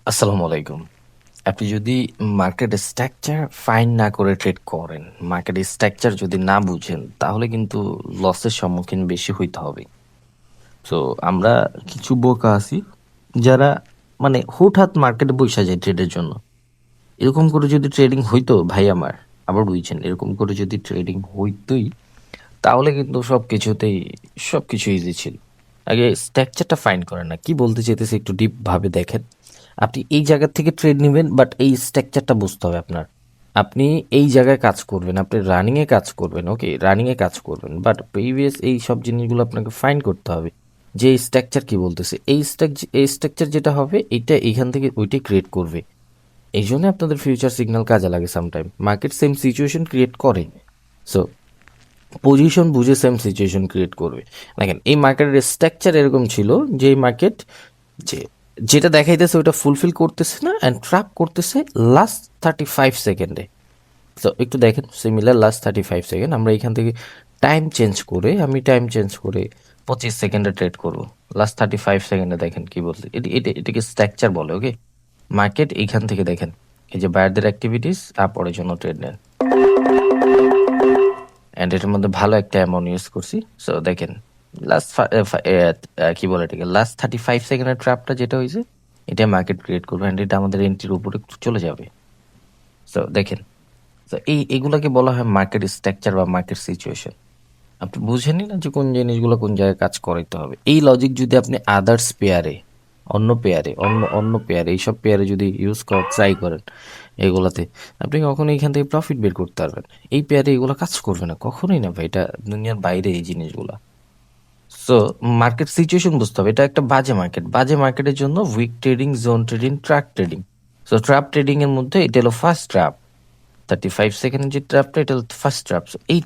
আসসালামু আলাইকুম। আপনি যদি মার্কেট স্ট্রাকচার ফাইন না করে ট্রেড করেন, মার্কেট স্ট্রাকচার যদি না বুঝেন, তাহলে কিন্তু লসের সম্মুখীন বেশি হইতে হবে। সো আমরা কিছু বোকা আছি, যারা মানে হুটহাট মার্কেটে বইসা যায় ট্রেডের জন্য। এরকম করে যদি ট্রেডিং হইতো ভাই আমার, আবার বুঝছেন, এরকম করে যদি ট্রেডিং হইতই, তাহলে কিন্তু সবকিছু ইজি ছিল। আগে স্ট্রাকচারটা ফাইন করেন না। কি বলতে চাইতেছি একটু ডিপ ভাবে দেখেন। আপনি এই জায়গা থেকে ট্রেড নেবেন, বাট এই স্ট্রাকচারটা বুঝতে হবে আপনার। আপনি এই জায়গায় কাজ করবেন, আপনি রানিংয়ে কাজ করবেন, ওকে, রানিংয়ে কাজ করবেন, বাট প্রিভিয়াস এই সব জিনিসগুলো আপনাকে ফাইন করতে হবে। যে এই স্ট্রাকচার কি বলতেছে, এই স্ট্রাকচার যেটা হবে, এইটা এইখান থেকে ওইটাই ক্রিয়েট করবে। এই জন্য আপনাদের ফিউচার সিগন্যাল কাজে লাগে sometime. Market same situation create করে। সো পজিশন বুঝে সেম সিচুয়েশন ক্রিয়েট করবে। দেখেন এই মার্কেটের স্ট্রাকচার এরকম ছিল যে এই মার্কেট যে যেটা দেখাইতেছে ওটা ফুলফিল করতেছে না, অ্যান্ড ট্র্যাপ করতেছে লাস্ট 35 সেকেন্ডে। তো একটু দেখেন সিমিলার লাস্ট 35 সেকেন্ড। আমরা এখান থেকে আমি টাইম চেঞ্জ করে 25 সেকেন্ডে ট্রেড করবো। লাস্ট 35 সেকেন্ডে দেখেন কি বলছে, এটাকে স্ট্রাকচার বলে। ওকে, মার্কেট এইখান থেকে দেখেন, এই যে বায়ারদের অ্যাক্টিভিটিস আপরের জন্য ট্রেড নেন, অ্যান্ড এটার মধ্যে ভালো একটা অ্যামাউন্ট ইউজ করছি। সো দেখেন লাস্ট কি বলে এটাকে, লাস্ট 35 সেকেন্ডের ট্র্যাপটা যেটা হয়েছে, এটা মার্কেট ক্রিয়েট করবে, অ্যান্ড এটা আমাদের এন্ট্রির উপরে চলে যাবে। সো দেখেন, তো এগুলাকে বলা হয় মার্কেট স্ট্রাকচার বা মার্কেট সিচুয়েশন। আপনি বুঝেনি না যে কোন জিনিসগুলো কোন জায়গায় কাজ করাইতে হবে। এই লজিক যদি আপনি আদার্স পেয়ারে, অন্য পেয়ারে এইসব পেয়ারে যদি ইউজ করার ট্রাই করেন এগুলাতে, আপনি কখনো এখান থেকে প্রফিট বের করতে পারবেন। এই পেয়ারে এগুলো কাজ করবে না, কখনোই না ভাই, এটা দুনিয়ার বাইরে এই জিনিসগুলা। সো মার্কেট সিচুয়েশন বুঝতে হবে। এটা একটা বাজে মার্কেটের জন্য weak trading, zone trading, trap trading. So trap trading এর মধ্যে এটা হলো ফার্স্ট ট্র্যাপ। 35 সেকেন্ডের যে ট্র্যাপটা, এটা হলো ফার্স্ট ট্র্যাপ। এই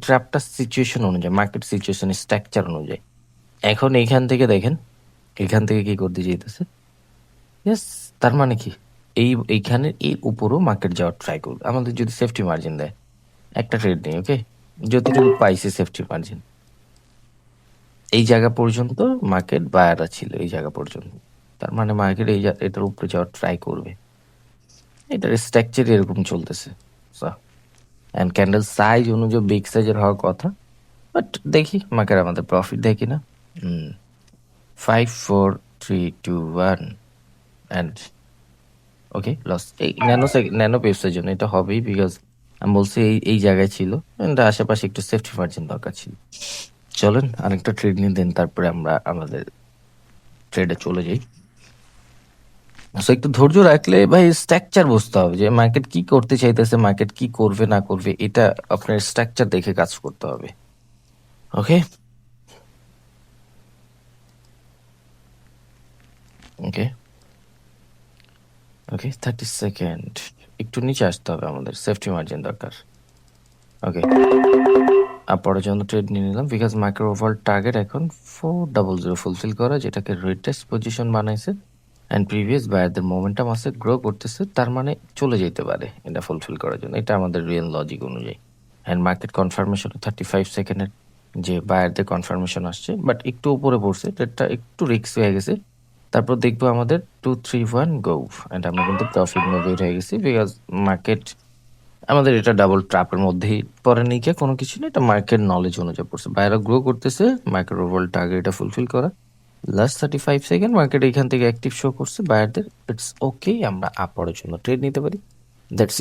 ট্র্যাপটা সিচুয়েশন অনুযায়ী, মার্কেট সিচুয়েশন স্ট্রাকচার অনুযায়ী। এখন এইখান থেকে দেখেন, এখান থেকে কি করতে চাইতেছে, ইয়েস, তার মানে কি, এইখানে এই উপরও মার্কেট যাওয়ার ট্রাই করবে। আমাদের যদি সেফটি মার্জিন দেয়, একটা ট্রেড নেই, ওকে, যতটুকু পাইছে সেফটি মার্জিন, এই জায়গা পর্যন্ত মার্কেট বায়াররা ছিল, এই জায়গা পর্যন্ত। তার মানে মার্কেট এটার উপরে যাওয়ার ট্রাই করবে। এটার স্ট্রাকচার এরকম চলতেছে। অ্যান্ড ক্যান্ডেল সাইজ অনুযায়ী বিগ সাইজের হওয়ার কথা, বাট দেখি মার্কেট আমাদের প্রফিট দেয় কিনা। 5 4 3 2 1 অ্যান্ড ওকে লস। এই ন্যানো পেপসের জন্য এটা হবেই, বিকজ আমি বলছি এই জায়গায় ছিল, অ্যান্ড আশেপাশে একটু সেফটি মার্জিন দরকার ছিল। চলেন আরেকটা ট্রেড নিয়ে দেন, তারপরে আমরা আমাদের ট্রেডে চলে যাই। সো একটু ধৈর্য রাখলে ভাই স্ট্রাকচার বুঝতে হবে যে মার্কেট কি করতে চাইতেছে, মার্কেট কি করবে না করবে, এটা আপনার স্ট্রাকচার দেখে কাজ করতে হবে। ওকে ওকে ওকে 30 সেকেন্ড, একটু নিচে আসতে হবে, আমাদের সেফটি মার্জিন দরকার। ওকে, পরের জন্য ট্রেড নিয়ে নিলাম, বিকজ মার্কেট ওভারঅল টার্গেট এখন 400 ফুলফিল করা, যেটাকে রিটেস্ট পজিশন বানাইছে, অ্যান্ড প্রিভিয়াস বায়ারদের মোমেন্টাম আছে, গ্রো করতেছে, তার মানে চলে যেতে পারে এটা ফুলফিল করার জন্য। এটা আমাদের রিয়েল লজিক অনুযায়ী। অ্যান্ড মার্কেট কনফার্মেশন 35 সেকেন্ডের যে বায়ারদের কনফার্মেশন আসছে, বাট একটু উপরে পড়ছে, ট্রেডটা একটু রিস্ক হয়ে গেছে। তারপর দেখবো আমাদের 2 3 1 গো, অ্যান্ড আমরা কিন্তু প্রফিট নিয়ে বের হয়ে গেছি, বিকজ মার্কেট আমাদের এটা ডাবল ট্র্যাপের মধ্যেই পরে নিয়ে গিয়ে কোনো কিছু নেই, এটা মার্কেট নলেজ অনুযায়ী পড়ছে। বাইরে গ্রো করতেছে, মার্কেট ওভারঅল টার্গেট এটা ফুলফিল করা, লাস্ট 35 সেকেন্ড মার্কেট এখান থেকে অ্যাক্টিভ শো করছে বায়ারদের, ইটস ওকে, আমরা আপরের জন্য ট্রেড নিতে পারি। That's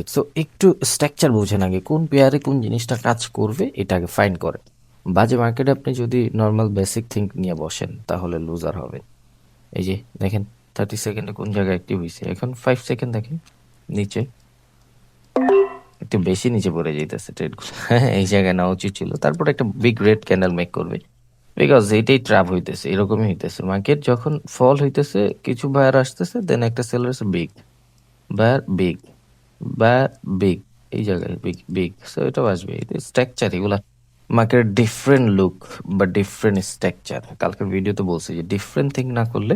it. সো একটু স্ট্রাকচার বোঝেন আগে, কোন পেয়ারে কোন জিনিসটা কাজ করবে এটা আগে ফাইন করে। বাজে মার্কেটে আপনি যদি নর্মাল বেসিক থিঙ্ক নিয়ে বসেন, তাহলে লুজার হবে। এই যে দেখেন 30 সেকেন্ডে কোন জায়গায় অ্যাক্টিভ হয়েছে, এখন 5 সেকেন্ড দেখেন নিচে, একটু বেশি নিচে পড়ে যাইতেছে ট্রেডগুলো। এই জায়গায় নেওয়া উচিত ছিল। তারপর একটা বিগ রেড ক্যান্ডেল মেক করবে, বিকজ এইটাই ট্র্যাপ হইতেছে, এরকমই হইতেছে। মার্কেট যখন ফল হইতেছে, কিছু বায়ার আসতেছে, দেন একটা সেলার আছে, বিগ বায়ার, বায়ার বিগ, এই জায়গায় বিগ বিগ, সো এটাও আসবে। স্ট্রাকচার এগুলা মার্কেট ডিফারেন্ট লুক বা ডিফারেন্ট স্ট্রাকচার। কালকের ভিডিওতে বলছি যে ডিফারেন্ট থিং না করলে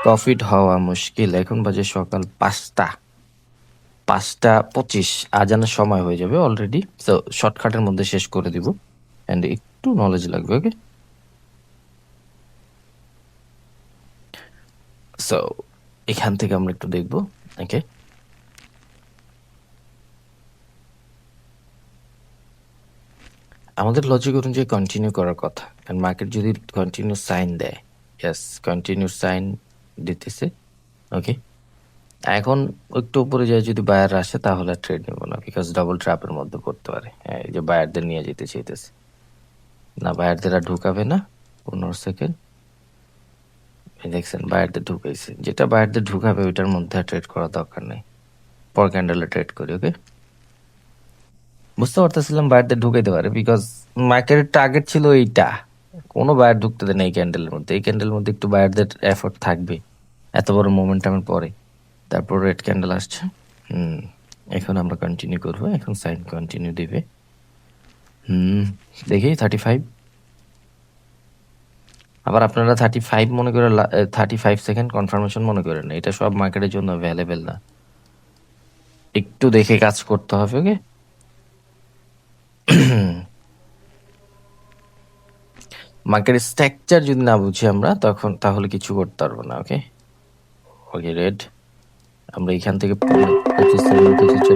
প্রফিট হওয়া মুশকিল। এখন বাজে সকাল 5টা 25, আজানের সময় হয়ে যাবে অলরেডি। সো শর্টকাটের মধ্যে শেষ করে দিব, অ্যান্ড একটু নলেজ লাগবে। ওকে, সো এখান থেকে আমরা একটু দেখবো। ওকে, আমাদের লজিক অনুযায়ী কন্টিনিউ করার কথা, কারণ মার্কেট যদি কন্টিনিউ সাইন দেয়, ইয়াস কন্টিনিউ সাইন দিতেছে। ওকে, এখন একটু উপরে যায় যদি বায়ার আসে তাহলে ট্রেড নেব না, বিকজ ডাবল ট্র্যাপের মধ্যে পড়তে পারে। হ্যাঁ, এই যে বায়ারদের নিয়ে যেতে চাইতেছে না, বায়ারদের আর ঢুকাবে না। 15 সেকেন্ড দেখছেন, বায়ারদের ঢুকাইছে, যেটা বায়ারদের ঢুকাবে ওইটার মধ্যে আর ট্রেড করার দরকার নেই। পর ক্যান্ডেলে ট্রেড করি। ওকে, বুঝতে পারতেছিলাম বায়ারদের ঢুকাইতে পারে, বিকজ মার্কেটের টার্গেট ছিল এইটা, কোনো বায়ার ঢুকতে দেয় না এই ক্যান্ডেলের মধ্যে। এই ক্যান্ডেলের মধ্যে একটু বায়ারদের এফোর্ট থাকবে এত বড় মোমেন্টামের পরে। তারপর রেড ক্যান্ডেল আসছে। এখন আমরা কন্টিনিউ করবো, এখন সাইন কন্টিনিউ দিবে। দেখি 35, আবার আপনারা 35 মনে করে 35 সেকেন্ড কনফার্মেশন মনে করেন না, এটা সব মার্কেটের জন্য অ্যাভেলেবেল না, একটু দেখে কাজ করতে হবে। ওকে, মার্কেটের স্ট্রাকচার যদি না বুঝি আমরা তাহলে কিছু করতে পারবো না। ওকে, ওকে রেড, আমরা এখান থেকে 25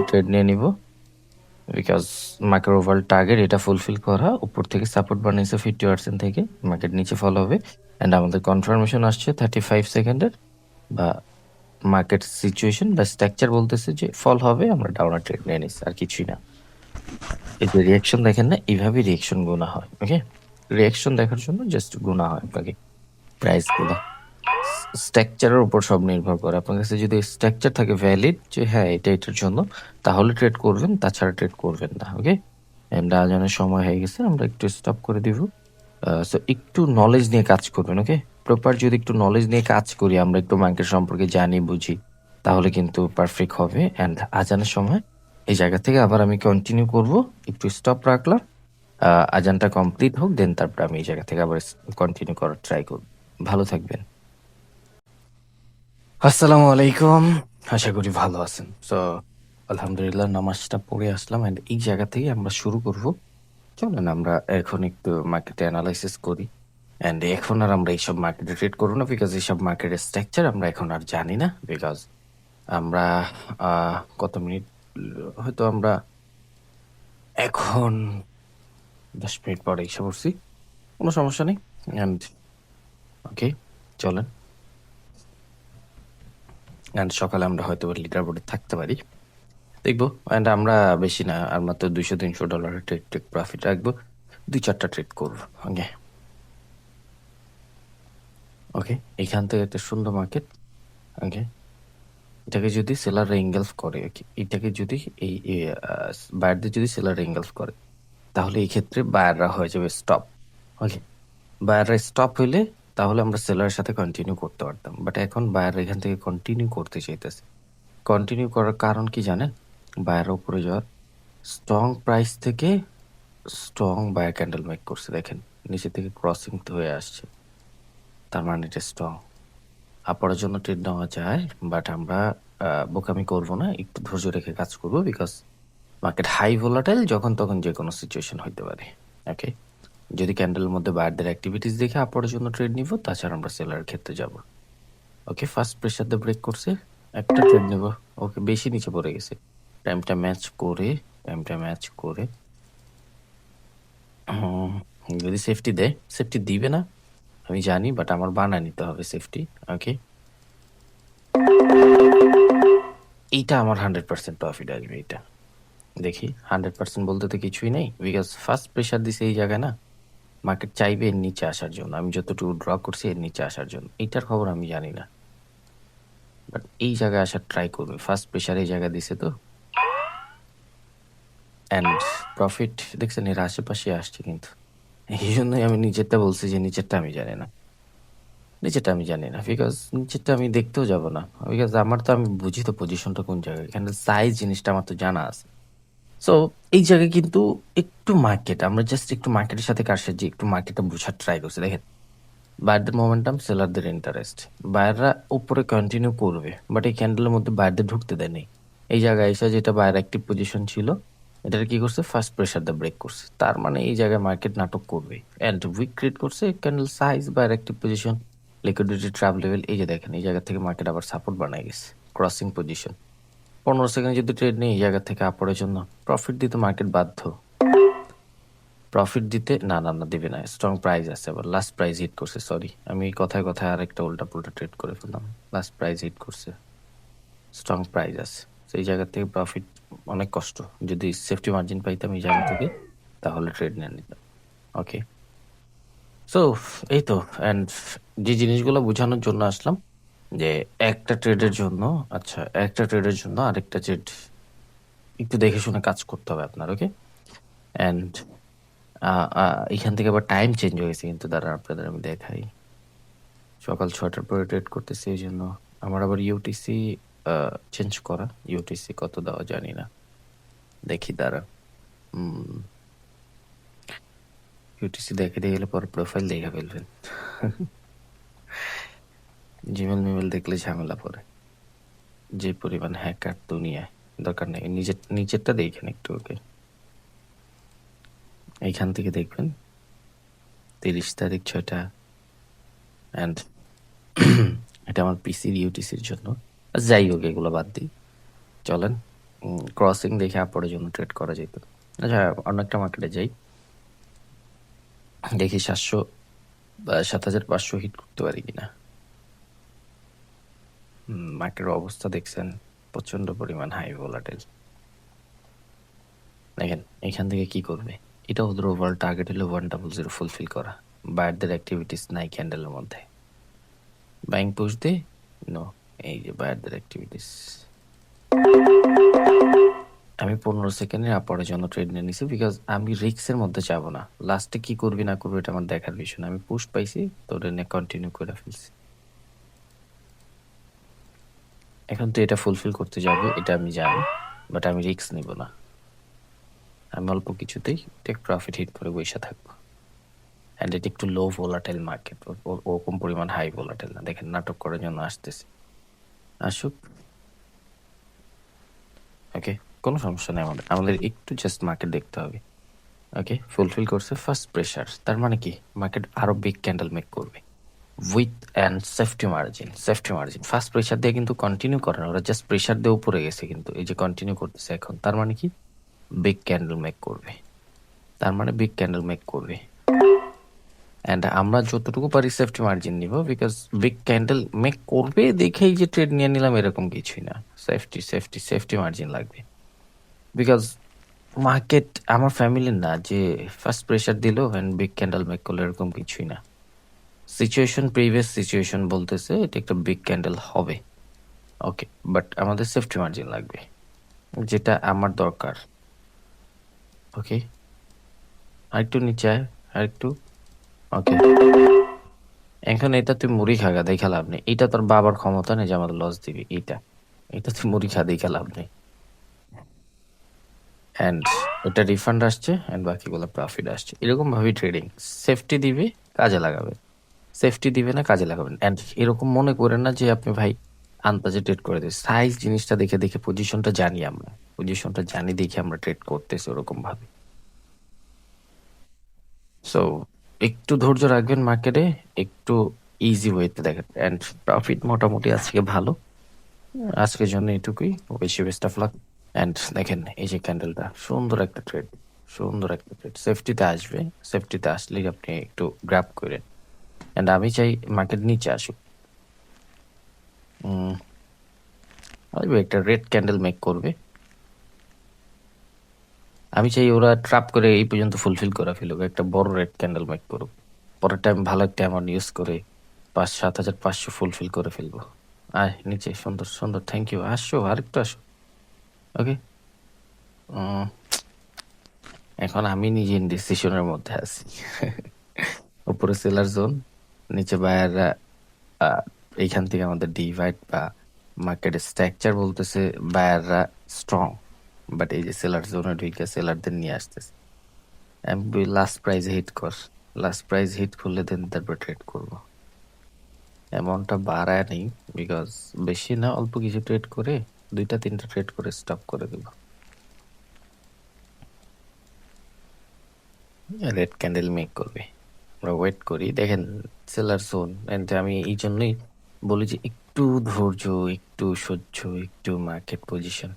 ট্রেড নিয়ে নিব, বিকজ মার্কেট ওভারঅল টার্গেট এটা ফুলফিল করা। উপর থেকে সাপোর্ট বানিয়েছে 50% থেকে, মার্কেট নিচে ফলো হবে। অ্যান্ড আমাদের কনফার্মেশন আসছে 35 সেকেন্ডের, বা মার্কেট সিচুয়েশন বা স্ট্রাকচার বলতেছে যে ফল হবে, আমরা ডাউনার ট্রেড নিয়ে নিচ্ছি, আর কিছুই না। এই যে রিয়াকশন দেখেন না, এইভাবে রিয়াকশন গোনা হয়। ওকে, রিয়াকশন দেখার জন্য জাস্ট গোনা হয় আপনাকে, প্রাইস গোনা। স্ট্রাকচারের উপর সব নির্ভর করে। আপনার কাছে যদি স্ট্রাকচার থাকে ভ্যালিড যে হ্যাঁ এটার জন্য, তাহলে ট্রেড করবেন, তাছাড়া ট্রেড করবেন না। ওকে, এন্ড আজানের সময় হয়ে গেছে, আমরা একটু স্টপ করে দিব। সো একটু নলেজ নিয়ে কাজ করবেন। ওকে, প্রপার যদি একটু নলেজ নিয়ে কাজ করি, আমরা একটু মার্কেট সম্পর্কে জানি বুঝি, তাহলে কিন্তু পারফেক্ট হবে। অ্যান্ড আজানের সময় এই জায়গা থেকে আবার আমি কন্টিনিউ করব, একটু স্টপ রাখলাম, আজানটা কমপ্লিট হোক, দেন তারপর আমি এই জায়গা থেকে আবার কন্টিনিউ করার ট্রাই করব। ভালো থাকবেন। আসসালামু আলাইকুম, আশা করি ভালো আছেন। সো আলহামদুলিল্লাহ নামাজটা পড়ে আসলাম, অ্যান্ড এই জায়গা থেকে আমরা শুরু করব। চলেন আমরা এখন একটু মার্কেটে অ্যানালাইসিস করি। অ্যান্ড এখন আর আমরা এইসব মার্কেটে ট্রেড করবো না, বিকজ এইসব মার্কেটের স্ট্রাকচার আমরা এখন আর জানি না। বিকজ আমরা কত মিনিট, হয়তো আমরা এখন 10 মিনিট পরে এসে পড়ছি, কোনো সমস্যা নেই। অ্যান্ড ওকে, চলেন। অ্যান্ড সকালে আমরা হয়তো লিডার বোর্ডে থাকতে পারি, দেখবো। অ্যান্ড আমরা বেশি না, আর মাত্র $200-300 ট্রেড প্রফিট রাখবো, 2-4টা ট্রেড করবো। ওকে, ওকে, এখান থেকে একটা সুন্দর মার্কেট। ওকে, এটাকে যদি সেলার এঙ্গেলফ করে, এটাকে যদি এই বায়ারদের যদি সেলার এঙ্গেলফ করে, তাহলে এই ক্ষেত্রে বায়াররা হয়ে যাবে স্টপ। ওকে, বায়াররা স্টপ হইলে তাহলে আমরা সেলারের সাথে কন্টিনিউ করতে পারতাম, বাট এখন বায়াররা এখান থেকে কন্টিনিউ করতে চাইতেছে। কন্টিনিউ করার কারণ কি জানেন? বায়াররা উপরে যাওয়ার স্ট্রং প্রাইস থেকে স্ট্রং বায়ার ক্যান্ডেল মেক করছে, দেখেন নিচে থেকে ক্রসিং হয়ে আসছে, তার মানে এটা স্ট্রং। আপড়ার জন্য ট্রেড নেওয়া যায়, বাট আমরা বোকামি করব না, একটু ধৈর্য রেখে কাজ করব, বিকজ মার্কেট হাই ভোলাটাইল, যখন তখন যে কোনো সিচুয়েশন হইতে পারে। ওকে, যদি ক্যান্ডেলের মধ্যে বায়ারদের অ্যাক্টিভিটিস দেখে আপড়ার জন্য ট্রেড নিব, তাছাড়া আমরা সেলারের ক্ষেত্রে যাব। ওকে, ফার্স্ট প্রেশার দিয়ে ব্রেক করছে, একটা ট্রেড নেব। ওকে, বেশি নিচে পড়ে গেছে, টাইমটা ম্যাচ করে যদি সেফটি দেয়, সেফটি দিবে না আমি জানি, বাট আমার বানায় নিতে হবে সেফটি। ওকে, এইটা আমার 100% প্রফিট আসবে। এটা দেখি, 100% বলতে তো কিছুই নেই, বিকজ ফার্স্ট প্রেশার দিছে এই জায়গায় না, মার্কেট চাইবে এর নিচে আসার জন্য, আমি যতটুকু ড্র করছি এর নিচে আসার জন্য, এইটার খবর আমি জানি না, বাট এই জায়গায় আসার ট্রাই করবে। ফার্স্ট প্রেশার এই জায়গা দিছে তো, অ্যান্ড প্রফিট দেখছেন এর আশেপাশে আসছে, কিন্তু এই জন্যই আমি নিচেরটা বলছি যে নিচেরটা আমি জানি না, বিকজ নিচেরটা আমি দেখতেও যাব না, বিকজ আমার তো, আমি বুঝি তো পজিশনটা কোন জায়গায়, এখানে সাইজ জিনিসটা আমার তো জানা আছে। সো এই জায়গায় কিন্তু একটু মার্কেট, আমরা জাস্ট একটু মার্কেটের সাথে কার সাথে একটু মার্কেটটা বোঝার ট্রাই করছি। দেখেন বায়ারদের মোমেন্টাম, সেলারদের ইন্টারেস্ট, বায়াররা উপরে কন্টিনিউ করবে, বাট এই ক্যান্ডেলের মধ্যে বায়ারদের ঢুকতে দেয়নি। এই জায়গায় এসে যেটা বায়ার অ্যাক্টিভ পজিশন ছিল, এটার কি করছে, ফার্স্ট প্রেশার দিয়ে ব্রেক করছে, তার মানে এই জায়গায় মার্কেট নাটক করবে, অ্যান্ড উইক ক্রিয়েট করছে, candle size buyer active position liquidity trap level এই যে দেখেন এই জায়গা থেকে মার্কেট আবার সাপোর্ট বানায় গেছে, ক্রসিং পজিশন। 15 সেকেন্ড যদি ট্রেড নেই এই জায়গা থেকে আপরের জন্য প্রফিট দিতে মার্কেট বাধ্য। প্রফিট দিতে না না না দিবে না, স্ট্রং প্রাইস আছে। আবার লাস্ট প্রাইস হিট করছে, সরি আমি কথায় কথায় আরেকটা উল্টা পুল্টা ট্রেড করে ফেললাম। লাস্ট প্রাইস হিট করছে, স্ট্রং প্রাইস আছে, সেই জায়গা থেকে প্রফিট অনেক কষ্ট। যদি সেফটি মার্জিন পাইতাম এই জায়গা থেকে তাহলে ট্রেড নিয়ে নিতাম। ওকে, সো এই তো। অ্যান্ড যে জিনিসগুলো বোঝানোর জন্য আসলাম যে একটা ট্রেডের জন্য, আচ্ছা একটা ট্রেডের জন্য আরেকটা ট্রেড একটু দেখে শুনে কাজ করতে হবে আপনার। ওকে, অ্যান্ড এখান থেকে আবার টাইম চেঞ্জ হয়েছে কিন্তু, দাঁড়া আপনাদের আমি দেখাই। সকাল 6টার পরে ট্রেড করতেছি, এই জন্য আমার আবার ইউটিসি চেঞ্জ করা। ইউটিসি কত দেওয়া জানি না, দেখি দাঁড়া। ইউটিসি দেখে দিয়ে গেলে পরে প্রোফাইল দেখে ফেলবেন। জিমেল মিমেল দেখলে ঝামেলা পড়ে, যে পরিমাণ হ্যাকার দুনিয়ায়, দরকার নেই। নিচেরটা দেখেন একটু। ওকে, এইখান থেকে দেখবেন 30 তারিখ 6টা, অ্যান্ড এটা আমার পিসির ইউটিসির জন্য। যাই হোক এগুলো বাদ দিই, চলেন ক্রসিং দেখে আপরের জন্য ট্রেড করা যেত। আচ্ছা অন্য একটা মার্কেটে যাই, দেখি 7,500 হিট করতে পারি কিনা। মার্কেটের অবস্থা দেখছেন, প্রচন্ড পরিমাণ হাই ভোলাটাইল। দেখেন এখান থেকে কি করবে, এটা ওদের ওভারঅল টার্গেট হলো 100 ফুলফিল করা। বায়ারদের অ্যাক্টিভিটিস নাই ক্যান্ডেলের মধ্যে, ব্যাংক পুশ দে নো, এই যে বায়ারদের অ্যাক্টিভিটিস। আমি 15 সেকেন্ডের আপরের জন্য ট্রেড নিয়ে নিছি, বিকজ আমি রিস্কের মধ্যে যাব না। লাস্টে কি করবি না করবি এটা আমার দেখার বিষয় না, আমি পুশ পাইছি তো ওটা নিয়ে কন্টিনিউ করে ফেলছি। এখন তো এটা ফুলফিল করতে যাবে এটা আমি জানি, বাট আমি রিস্ক নিব না। আমি অল্প কিছুতেই টেক প্রফিট হিট করে বসে থাকবো। অ্যান্ড এটা একটু লো ভোলাটাইল মার্কেট, ওরকম পরিমাণ হাই ভোলাটাইল না। দেখেন নাটক করার জন্য আসতেছে, আসুক। ওকে, কোনো সমস্যা নেই, আমাদের একটু জাস্ট মার্কেট দেখতে হবে। ওকে, ফুলফিল করছে ফার্স্ট প্রেশার, তার মানে কি মার্কেট আরো বিগ ক্যান্ডেল মেক করবে with and safety margin. Safety margin first pressure দিয়ে কিন্তু কন্টিনিউ করে না, ওরা জাস্ট প্রেশার দিয়ে উপরে গেছে, কিন্তু এই যে কন্টিনিউ করতেছে এখন, তার মানে কি বিগ ক্যান্ডেল মেক করবে, তার মানে বিগ ক্যান্ডেল মেক করবে। অ্যান্ড আমরা যতটুকু পারি সেফটি মার্জিন নিব, বিকজ বিগ ক্যান্ডেল মেক করবে দেখেই যে ট্রেড নিয়ে নিলাম এরকম কিছুই না। সেফটি সেফটি সেফটি মার্জিন লাগবে, বিকজ মার্কেট আমার ফ্যামিলির না যে ফার্স্ট প্রেশার দিল অ্যান্ড বিগ ক্যান্ডেল মেক করলো, এরকম কিছুই না। সিচুয়েশন প্রিভিয়াস সিচুয়েশন বলতেছে এটা একটা বিগ ক্যান্ডেল হবে। ওকে, বাট আমাদের সেফটি মার্জিন লাগবে, যেটা আমার দরকার। ওকে, আরেকটু নিচে আয়, আরেকটু। ওকে, এখন এটা তুই মুড়ি খাগা দেখা লাভ নেই, এটা তোর বাবার ক্ষমতা নেই যে আমাদের লস দিবি। এটা তুই মুড়ি খা দেখা লাভ নেই। অ্যান্ড এটা রিফান্ড আসছে অ্যান্ড বাকিগুলো প্রফিট আসছে, এরকম ভাবে ট্রেডিং। সেফটি দিবে কাজে লাগাবে, সেফটি দিবে না কাজে লাগাবেন। অ্যান্ড এরকম মনে করেন না যে আপনি ভাই আন্দাজে ট্রেড করে দেয়, সাইজ জিনিসটা দেখে দেখে পজিশনটা জানি, আমরা পজিশনটা জানি দেখে আমরা ট্রেড করতেছি ওরকম ভাবে। সো একটু ধৈর্য রাখবেন মার্কেটে, একটু ইজি ওয়েতে দেখেন। অ্যান্ড প্রফিট মোটামুটি আজকে ভালো, আজকের জন্য এটুকুই। বেশি বেস্ট অফ লাক। অ্যান্ড দেখেন এই যে ক্যান্ডেলটা, সুন্দর একটা ট্রেড, সুন্দর একটা ট্রেড। সেফটিতে আসবে, সেফটিতে আসলেই আপনি একটু গ্র্যাব করেন। অ্যান্ড আমি চাই মার্কেট নিচে আসুক, একটা রেড ক্যান্ডেল মেক করবে। আমি চাই ওরা ট্র্যাপ করে এই পর্যন্ত ফুলফিল করে ফেলুক, একটা বড় রেড ক্যান্ডেল মেক করুক, পরের টাইম ভালো একটা অ্যামাউন্ট ইউজ করে 7,500 ফুলফিল করে ফেলবো। আয় নিচে, সুন্দর সুন্দর, থ্যাংক ইউ। আসো আরেকটু আসো। ওকে, এখন আমি নিজে ইনডিসিশনের মধ্যে আছি। উপরে সেলার জোন, নিচে বায়াররা। এইখান থেকে আমাদের ডিভাইড বা মার্কেটের স্ট্রাকচার বলতেছে বায়াররা স্ট্রং, বাট এই যে সেলার জোনে ঢুকে সেলারদের নিয়ে আসতেছে। আমি লাস্ট প্রাইস হিট কর, লাস্ট প্রাইস হিট করলে দেন তারপর ট্রেড করবো। অ্যামাউন্টটা বাড়ায় নেই, বিকজ বেশি না, অল্প কিছু ট্রেড করে 2-3টা ট্রেড করে স্টপ করে দেব। রেড ক্যান্ডেল মেক করবে, আমরা ওয়েট করি। দেখেন সেলার জোন, এন্ড আমি এই জন্যই বলি যে একটু ধৈর্য, একটু সহ্য, একটু মার্কেট পজিশন।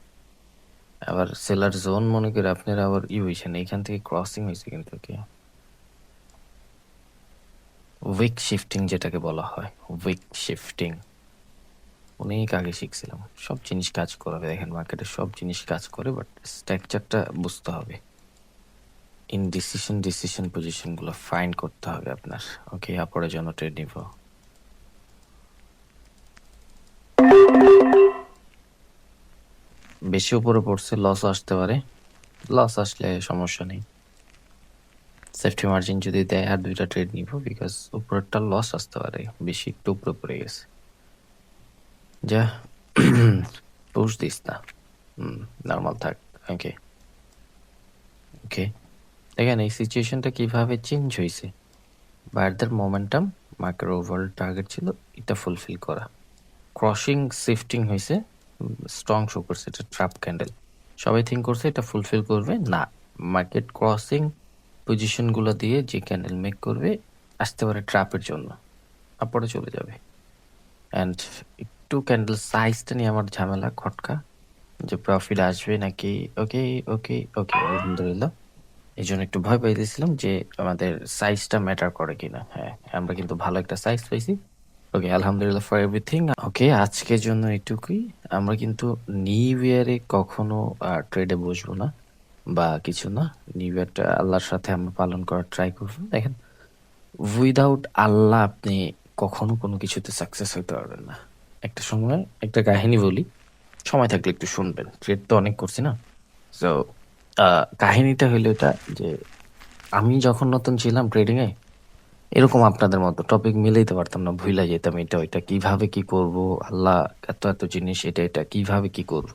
আবার সেলার জোন মনে করে আপনারা আবার হইছেন, এখান থেকে ক্রসিং হয়েছে কিন্তু কি উইক শিফটিং যেটাকে বলা হয়, উইক শিফটিং অনেক আগে শিখছিলাম। সব জিনিস কাজ করবে, দেখেন মার্কেটে সব জিনিস কাজ করে, বাট স্ট্রাকচারটা বুঝতে হবে। ডিসিশন পজিশনগুলো ফাইন্ড করতে হবে আপনার। ওকে, আপরের জন্য ট্রেড নিব। বেশি উপরে পড়ছে, লস আসতে পারে। লস আসলে সমস্যা নেই, সেফটি মার্জিন যদি দেয় আর দুইটা ট্রেড নিব, বিকজ উপরেরটা লস আসতে পারে, বেশি একটু উপরে পড়ে গেছে। যা পুশ দিস না, নর্মাল থাক। ওকে ওকে, দেখেন এই সিচুয়েশনটা কিভাবে চেঞ্জ হয়েছে। বায়ারদের মোমেন্টাম, মার্কেট ওভারঅল টার্গেট ছিল এটা ফুলফিল করা, ক্রসিং শিফটিং হয়েছে, স্ট্রং শো করছে, এটা ট্র্যাপ ক্যান্ডেল। সবাই থিঙ্ক করছে এটা ফুলফিল করবে না, মার্কেট ক্রসিং পজিশনগুলো দিয়ে যে ক্যান্ডেল মেক করবে আসতে পারে ট্র্যাপের জন্য, তারপরে চলে যাবে। অ্যান্ড একটু ক্যান্ডেল সাইজটা নিয়ে আমার ঝামেলা, খটকা, যে প্রফিট আসবে নাকি। ওকে ওকে ওকে, আলহামদুলিল্লাহ। এই জন্য একটু ভয় পাইতেছিলাম যে আমাদের সাইজটা ম্যাটার করে কিনা। হ্যাঁ, আমরা কিন্তু ভালো একটা সাইজ পাইছি। ওকে, আলহামদুলিল্লাহ ফর এভরিথিং। ওকে, আজকের জন্য এটুকুই। আমরা কিন্তু নিউ ইয়ারে কখনো ট্রেডে বসবো না বা কিছু না। নিউ ইয়ারটা আল্লাহর সাথে আমরা পালন করার ট্রাই করবো। দেখেন, উইদাউট আল্লাহ আপনি কখনো কোনো কিছুতে সাকসেস হতে পারবেন না। একটা সময় একটা কাহিনী বলি, সময় থাকলে একটু শুনবেন, ট্রেড তো অনেক করছি না। সো কাহিনীটা হইলো এটা যে আমি যখন নতুন ছিলাম ট্রেডিং এ, এরকম আপনাদের মতো টপিক মিলাইতে পারতাম না, ভুলে যেতাম এটা ওইটা, কিভাবে কি করব, আল্লাহ এত এত জিনিস, এটা এটা কিভাবে কি করব,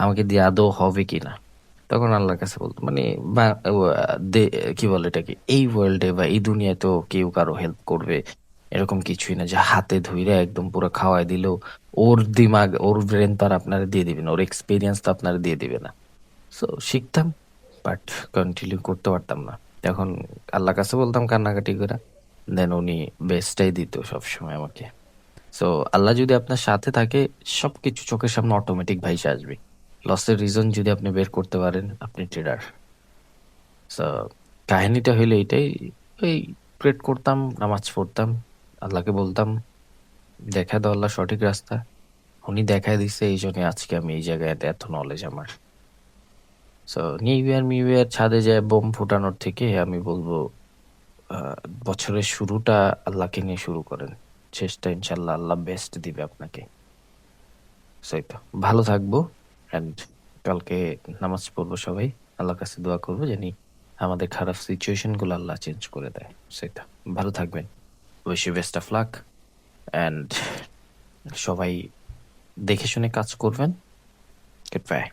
আমাকে দিয়ে আদৌ হবে কি না। তখন আল্লাহর কাছে বলতো মানে কি বলে এটাকে, এই ওয়ার্ল্ডে বা এই দুনিয়ায় তো কেউ কারো হেল্প করবে এরকম কিছুই না, যে হাতে ধইরা একদম পুরো খাওয়াই দিল। ওর দিমাগ, ওর ব্রেন তো আর আপনারা দিয়ে দিবে না, ওর এক্সপিরিয়েন্স তো আপনারা দিয়ে দিবে না। সো শিখতাম, বাট কন্টিনিউ করতে পারতাম না। তখন আল্লাহর কাছে বলতাম কান্নাকাটি করে, দেন উনি বেস্টটাই দিত সবসময় আমাকে। সো আল্লাহ যদি আপনার সাথে থাকে, সবকিছু চোখের সামনে অটোমেটিক ভাইসে আসবে। লসের রিজন যদি আপনি বের করতে পারেন, আপনি ট্রেডার। সো কাহিনীটা হইলো এইটাই। ওই ট্রেড করতাম, নামাজ পড়তাম, আল্লাহকে বলতাম দেখা দাও আল্লাহ সঠিক রাস্তা। উনি দেখায় দিচ্ছে, এই জন্য আজকে আমি এই জায়গায় এত নলেজ আমার। সো নিউ ইয়ার ছাদে যায় বোম ফুটানোর থেকে আমি বলবো আহ, বছরের শুরুটা আল্লাহকে নিয়ে শুরু করেন, শেষটা ইনশাল্লাহ আল্লাহ বেস্ট দিবে আপনাকে। সেই তো, ভালো থাকবো। অ্যান্ড কালকে নামাজ পড়বো সবাই, আল্লাহর কাছে দোয়া করবো জানি আমাদের খারাপ সিচুয়েশন গুলো আল্লাহ চেঞ্জ করে দেয়। সেটা, ভালো থাকবেন, wish you best of luck. And সবাই দেখে শুনে কাজ করবেন। Good by.